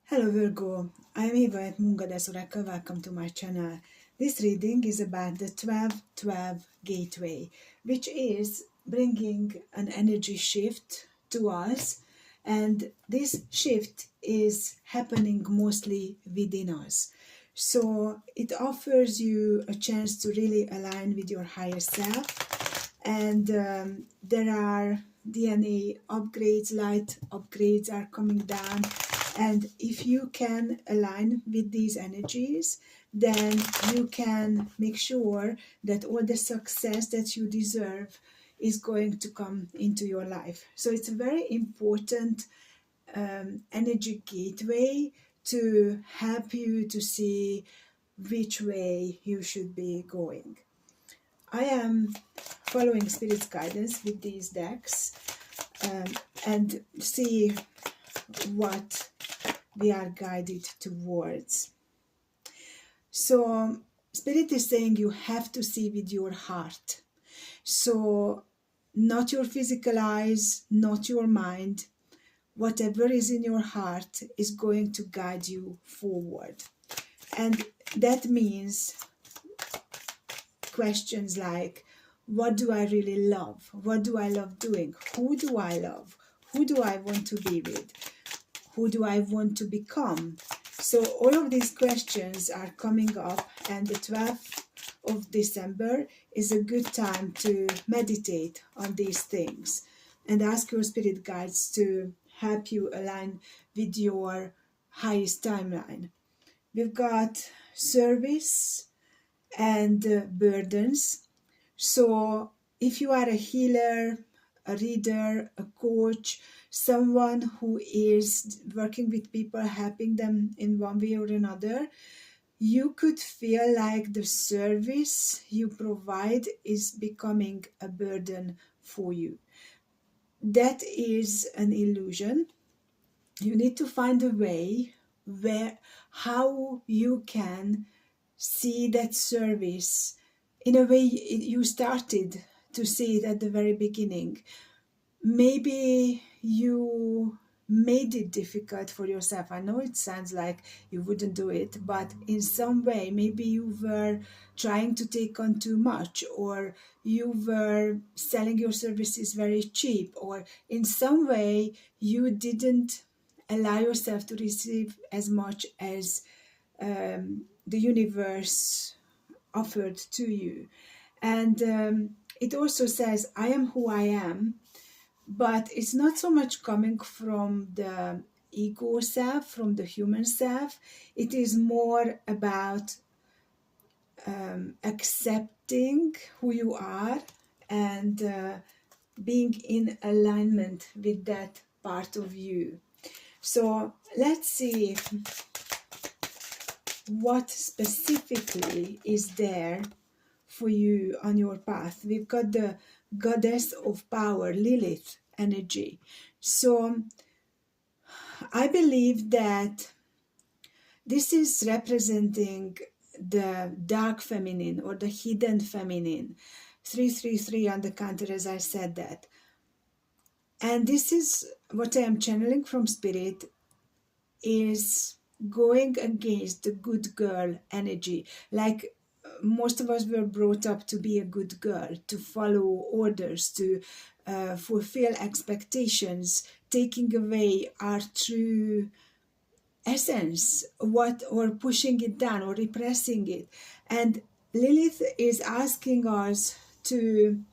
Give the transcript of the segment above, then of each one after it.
Hello Virgo, I'm Eva at Mungadas Oracle. Welcome to my channel. This reading is about the 12-12 gateway, which is bringing an energy shift to us, and this shift is happening mostly within us. So it offers you a chance to really align with your higher self, and there are DNA upgrades, light upgrades are coming down. And if you can align with these energies, then you can make sure that all the success that you deserve is going to come into your life. So it's a very important energy gateway to help you to see which way you should be going. I am following Spirit's guidance with these decks and see what we are guided towards. So Spirit is saying you have to see with your heart. So not your physical eyes, not your mind. Whatever is in your heart is going to guide you forward. And that means questions like, what do I really love? What do I love doing? Who do I love? Who do I want to be with? Who do I want to become? So all of these questions are coming up, and the 12th of December is a good time to meditate on these things and ask your spirit guides to help you align with your highest timeline. We've got service and burdens. So if you are a healer, a reader, a coach, someone who is working with people, helping them in one way or another, you could feel like the service you provide is becoming a burden for you. That is an illusion. You need to find a way how you can see that service in a way you started to see it at the very beginning. Maybe you made it difficult for yourself. I know it sounds like you wouldn't do it, but in some way, maybe you were trying to take on too much, or you were selling your services very cheap, or in some way you didn't allow yourself to receive as much as the universe offered to you. And it also says, I am who I am, but it's not so much coming from the ego self, from the human self. It is more about accepting who you are and being in alignment with that part of you. So let's see what specifically is there for you on your path. We've got the goddess of power, Lilith energy. So I believe that this is representing the dark feminine or the hidden feminine. 333 on the counter, as I said that. And this is what I am channeling from Spirit, is going against the good girl energy. Like most of us were brought up to be a good girl, to follow orders, to fulfill expectations, taking away our true essence, or pushing it down or repressing it. And Lilith is asking us to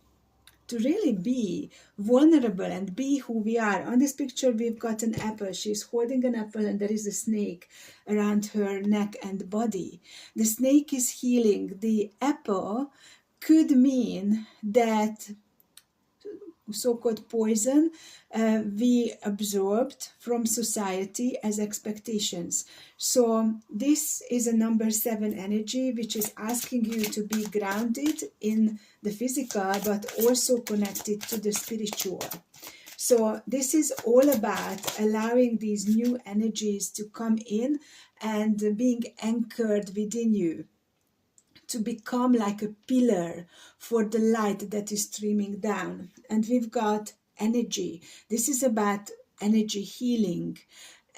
really be vulnerable and be who we are. On this picture, we've got an apple. She's holding an apple and there is a snake around her neck and body. The snake is healing. The apple could mean that so-called poison we absorbed from society as expectations. So this is a number 7 energy, which is asking you to be grounded in the physical, but also connected to the spiritual. So this is all about allowing these new energies to come in and being anchored within you, to become like a pillar for the light that is streaming down. And we've got energy. This is about energy healing.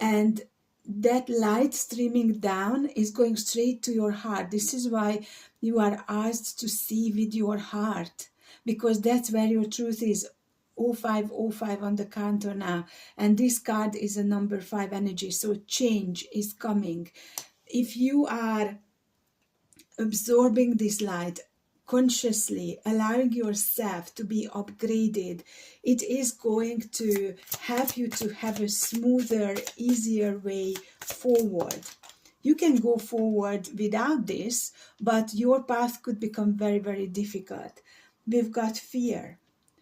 And that light streaming down is going straight to your heart. This is why you are asked to see with your heart, because that's where your truth is. 0505 on the counter now, and this card is a number 5 energy, so change is coming. If you are absorbing this light consciously, allowing yourself to be upgraded, it is going to help you to have a smoother, easier way forward. You can go forward without this, but your path could become very, very difficult. We've got fear.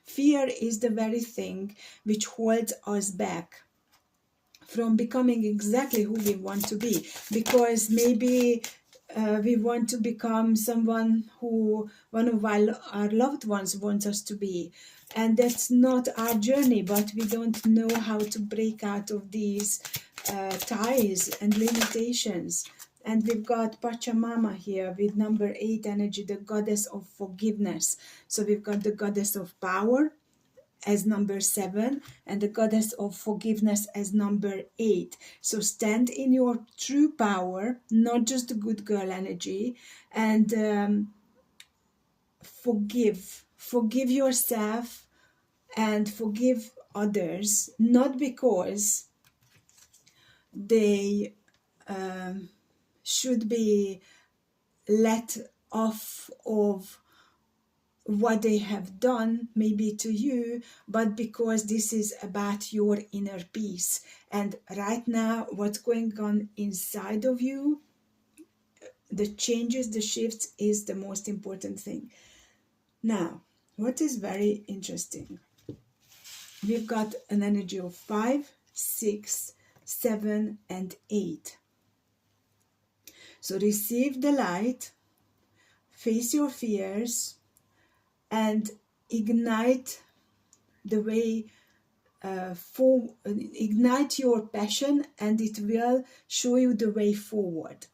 Fear is the very thing which holds us back from becoming exactly who we want to be, because maybe we want to become someone who one of our loved ones wants us to be, and that's not our journey, but we don't know how to break out of these ties and limitations. And we've got Pachamama here with number 8 energy, the goddess of forgiveness. So we've got the goddess of power as number 7 and the goddess of forgiveness as number 8. So stand in your true power, not just the good girl energy, and forgive yourself and forgive others, not because they should be let off of what they have done maybe to you, but because this is about your inner peace. And right now, what's going on inside of you, the changes, the shifts, is the most important thing. Now, what is very interesting, we've got an energy of 5, 6, 7, and 8. So receive the light, face your fears, and ignite the way ignite your passion, and it will show you the way forward.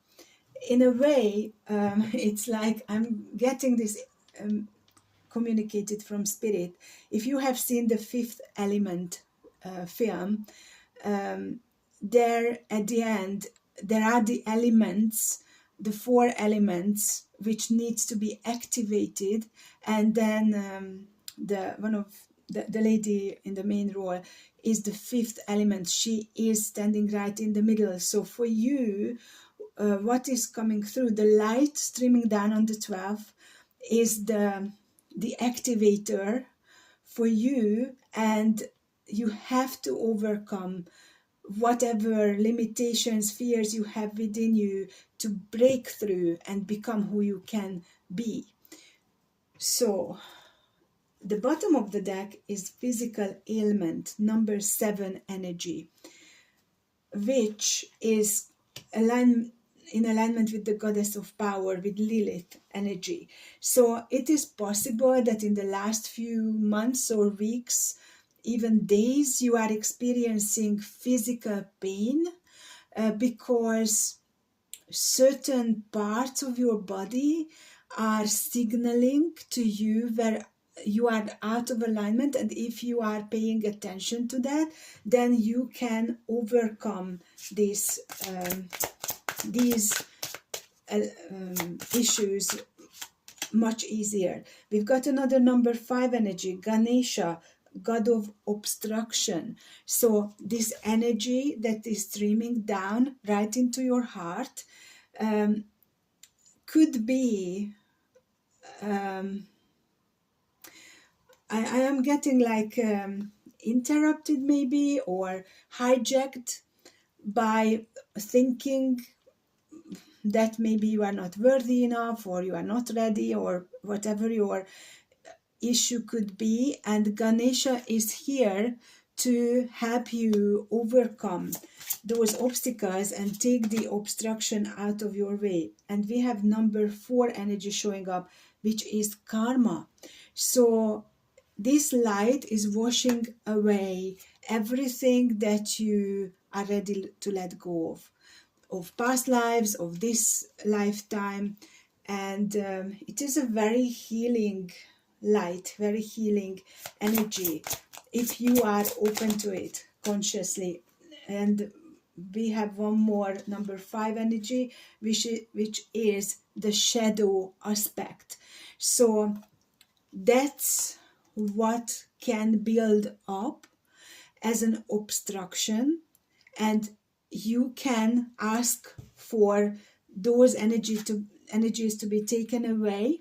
In a way, it's like I'm getting this communicated from spirit. If you have seen the Fifth Element film, there at the end there are the elements, the 4 elements which needs to be activated, and then the one of the lady in the main role is the 5th element. She is standing right in the middle. So for you, what is coming through, the light streaming down on the 12th is the activator for you, and you have to overcome whatever limitations, fears you have within you to break through and become who you can be. So the bottom of the deck is physical ailment, number 7 energy, which is in alignment with the goddess of power, with Lilith energy. So it is possible that in the last few months or weeks, even days, you are experiencing physical pain because certain parts of your body are signaling to you where you are out of alignment, and if you are paying attention to that, then you can overcome these issues much easier. We've got another number 5 energy, Ganesha, god of obstruction. So this energy that is streaming down right into your heart could be I am getting like interrupted maybe, or hijacked by thinking that maybe you are not worthy enough, or you are not ready, or whatever your issue could be. And Ganesha is here to help you overcome those obstacles and take the obstruction out of your way. And we have number 4 energy showing up, which is karma. So this light is washing away everything that you are ready to let go of past lives, of this lifetime. And it is a very healing light, very healing energy, if you are open to it consciously. And we have one more number 5 energy, which is the shadow aspect. So that's what can build up as an obstruction, and you can ask for those energies to be taken away,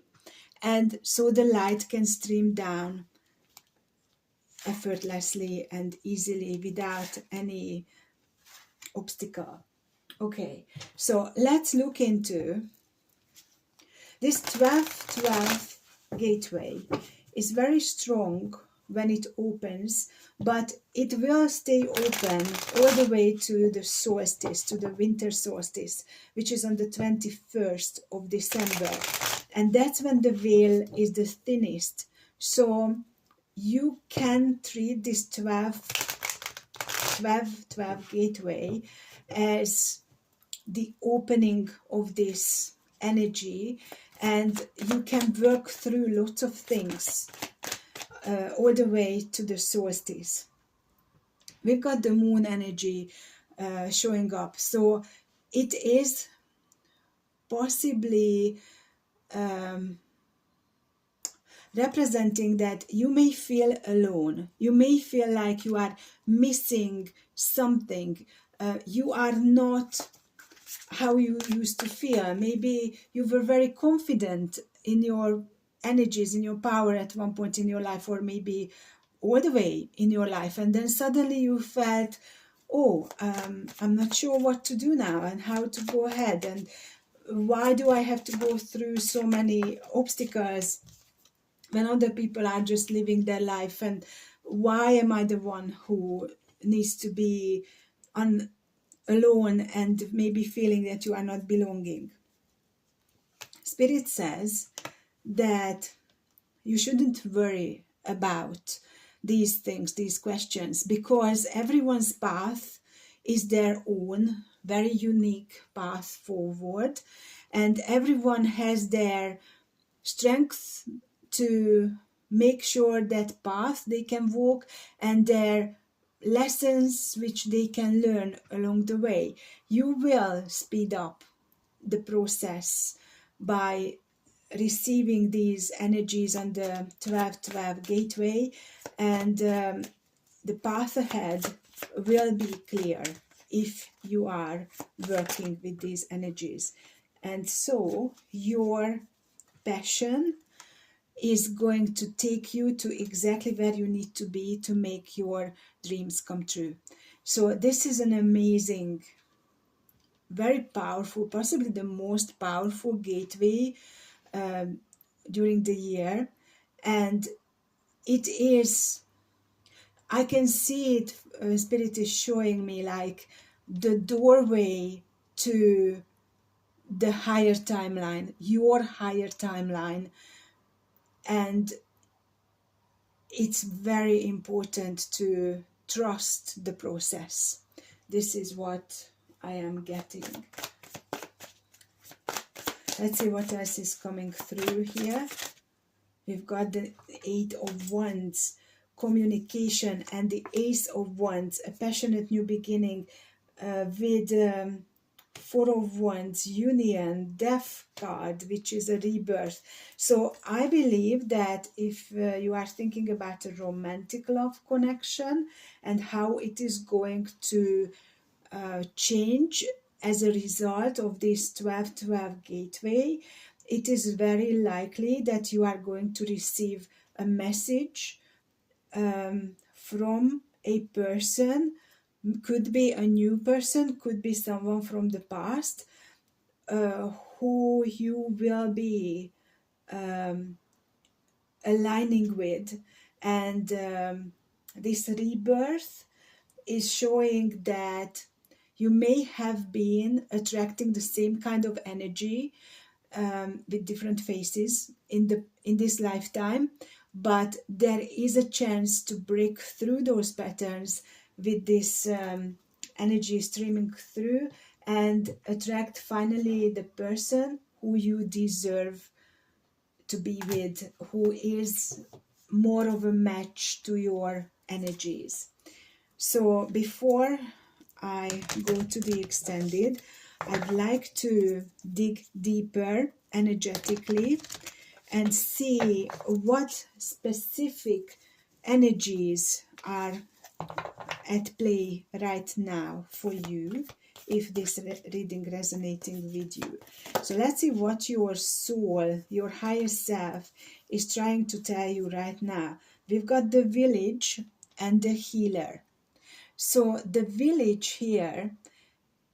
and so the light can stream down effortlessly and easily without any obstacle. Okay, so let's look into this 12-12 gateway. Is very strong when it opens, but it will stay open all the way to the solstice, to the winter solstice, which is on the 21st of December. And that's when the veil is the thinnest. So you can treat this 12-12 gateway as the opening of this energy, and you can work through lots of things all the way to the solstice. We've got the moon energy showing up, so it is possibly representing that you may feel alone, you may feel like you are missing something, you are not how you used to feel. Maybe you were very confident in your energies, in your power at one point in your life, or maybe all the way in your life, and then suddenly you felt, oh, I'm not sure what to do now and how to go ahead, and why do I have to go through so many obstacles when other people are just living their life, and why am I the one who needs to be alone and maybe feeling that you are not belonging. Spirit says that you shouldn't worry about these things, these questions, because everyone's path is their own very unique path forward, and everyone has their strength to make sure that path they can walk, and their lessons which they can learn along the way. You will speed up the process by receiving these energies on the 12-12 gateway, and the path ahead will be clear if you are working with these energies. And so your passion is going to take you to exactly where you need to be to make your dreams come true. So this is an amazing, very powerful, possibly the most powerful gateway during the year. And it is, I can see it, Spirit is showing me like the doorway to the higher timeline, your higher timeline. And it's very important to trust the process. This is what I am getting. Let's see what else is coming through here. We've got the 8 of Wands, communication, and the Ace of Wands, a passionate new beginning, with 4 of Wands, union, death card, which is a rebirth. So I believe that if you are thinking about a romantic love connection and how it is going to change as a result of this 12-12 gateway, it is very likely that you are going to receive a message from a person. Could be a new person, could be someone from the past, who you will be aligning with. And this rebirth is showing that you may have been attracting the same kind of energy with different faces in this lifetime, but there is a chance to break through those patterns with this energy streaming through and attract finally the person who you deserve to be with, who is more of a match to your energies. So before I go to the extended, I'd like to dig deeper energetically and see what specific energies are at play right now for you, if this reading resonating with you. So let's see what your soul, your higher self, is trying to tell you right now. We've got the village and the healer. So the village here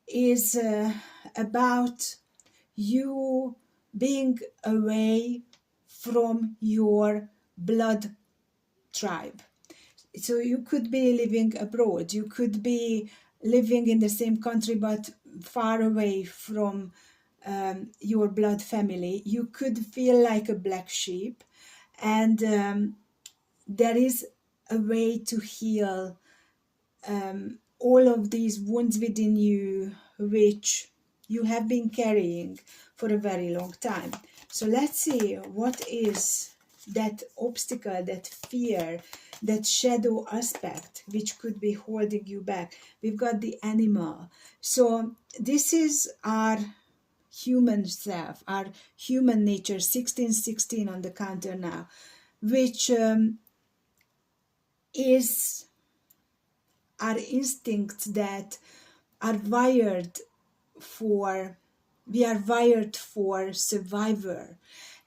is about you being away from your blood tribe. So you could be living abroad, you could be living in the same country but far away from your blood family. You could feel like a black sheep, and there is a way to heal all of these wounds within you which you have been carrying for a very long time. So let's see what is that obstacle, that fear, that shadow aspect which could be holding you back. We've got the animal. So this is our human self, our human nature, 1616 on the counter now, which is our instincts that are wired for, we are wired for survivor,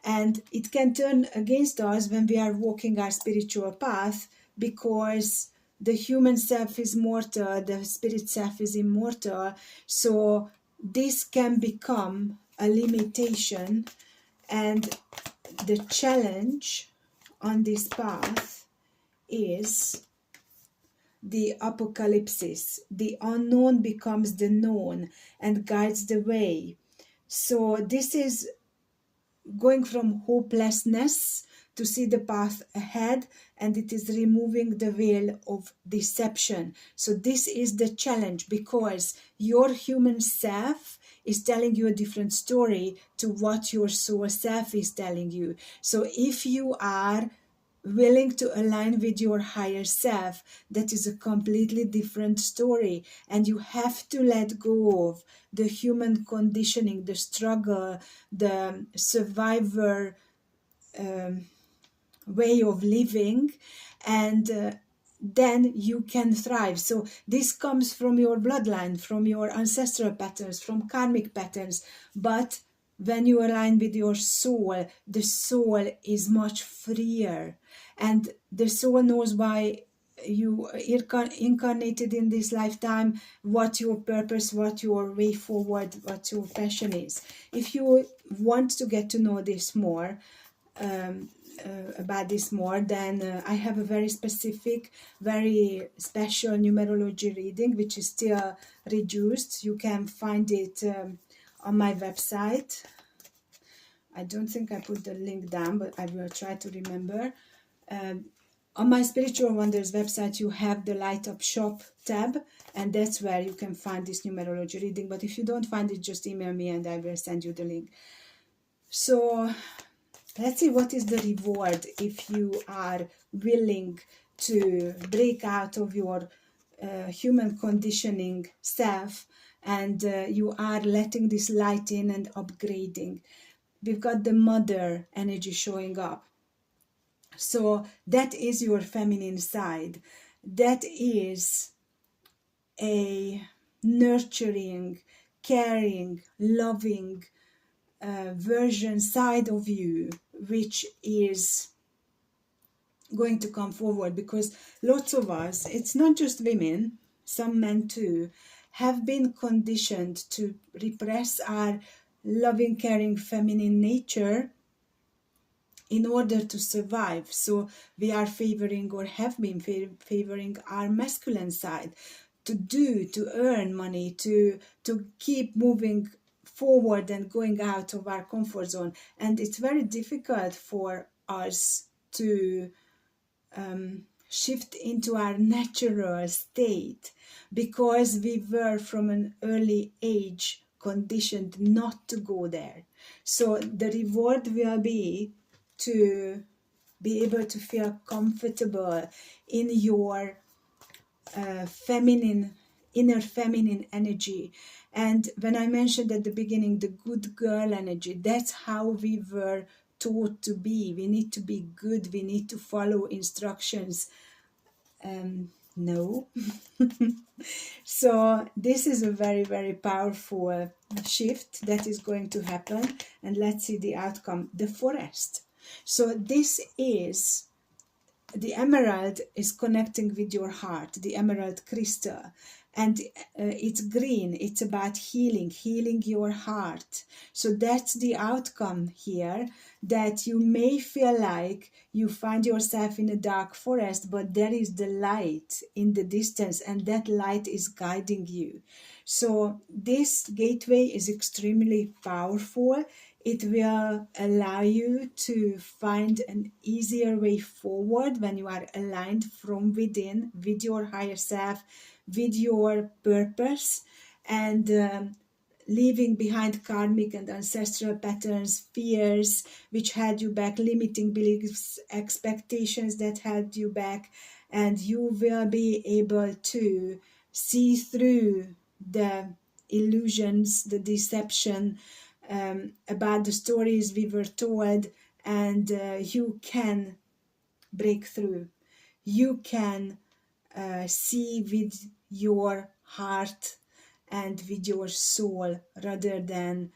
and it can turn against us when we are walking our spiritual path, because the human self is mortal, the spirit self is immortal. So this can become a limitation, and the challenge on this path is the apocalypse. The unknown becomes the known and guides the way. So this is going from hopelessness to see the path ahead, and it is removing the veil of deception. So this is the challenge, because your human self is telling you a different story to what your soul self is telling you. So if you are willing to align with your higher self, that is a completely different story, and you have to let go of the human conditioning, the struggle, the survivor way of living, and then you can thrive. So this comes from your bloodline, from your ancestral patterns, from karmic patterns. But when you align with your soul, the soul is much freer, and the soul knows why you incarnated in this lifetime, what your purpose, what your way forward, what your passion is. If you want to get to know this more, about this more, then I have a very specific, very special numerology reading, which is still reduced. You can find it on my website. I don't think I put the link down, but I will try to remember. On my Spiritual Wonders website, you have the Light Up Shop tab, and that's where you can find this numerology reading. But if you don't find it, just email me and I will send you the link. So let's see what is the reward if you are willing to break out of your human conditioning self, and you are letting this light in and upgrading. We've got the mother energy showing up. So that is your feminine side. That is a nurturing, caring, loving version side of you, which is going to come forward, because lots of us, it's not just women, some men too, have been conditioned to repress our loving, caring, feminine nature in order to survive. So we are favoring, or have been favoring, our masculine side to earn money, to keep moving forward and going out of our comfort zone. And it's very difficult for us to shift into our natural state, because we were from an early age conditioned not to go there. So the reward will be to be able to feel comfortable in your feminine inner feminine energy. And when I mentioned at the beginning the good girl energy, that's how we were taught to be. We need to be good, we need to follow instructions. No. So this is a very, very powerful shift that is going to happen, and let's see the outcome. The forest. So this is, the emerald is connecting with your heart, the emerald crystal, and it's green. It's about healing your heart. So that's the outcome here, that you may feel like you find yourself in a dark forest, but there is the light in the distance, and that light is guiding you. So this gateway is extremely powerful. It will allow you to find an easier way forward when you are aligned from within with your higher self, with your purpose, and leaving behind karmic and ancestral patterns, fears which held you back, limiting beliefs, expectations that held you back, and you will be able to see through the illusions, the deception, about the stories we were told, and you can break through. You can see with your heart and with your soul, rather than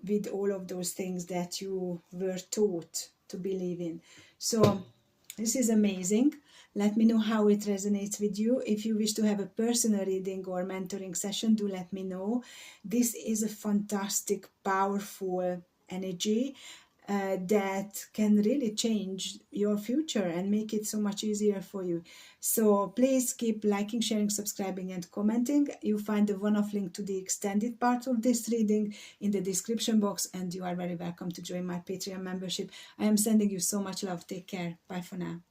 with all of those things that you were taught to believe in. So this is amazing. Let me know how it resonates with you. If you wish to have a personal reading or mentoring session, do let me know. This is a fantastic, powerful energy that can really change your future and make it so much easier for you. So please keep liking, sharing, subscribing, and commenting. You find the one-off link to the extended part of this reading in the description box, and you are very welcome to join my Patreon membership. I am sending you so much love. Take care. Bye for now.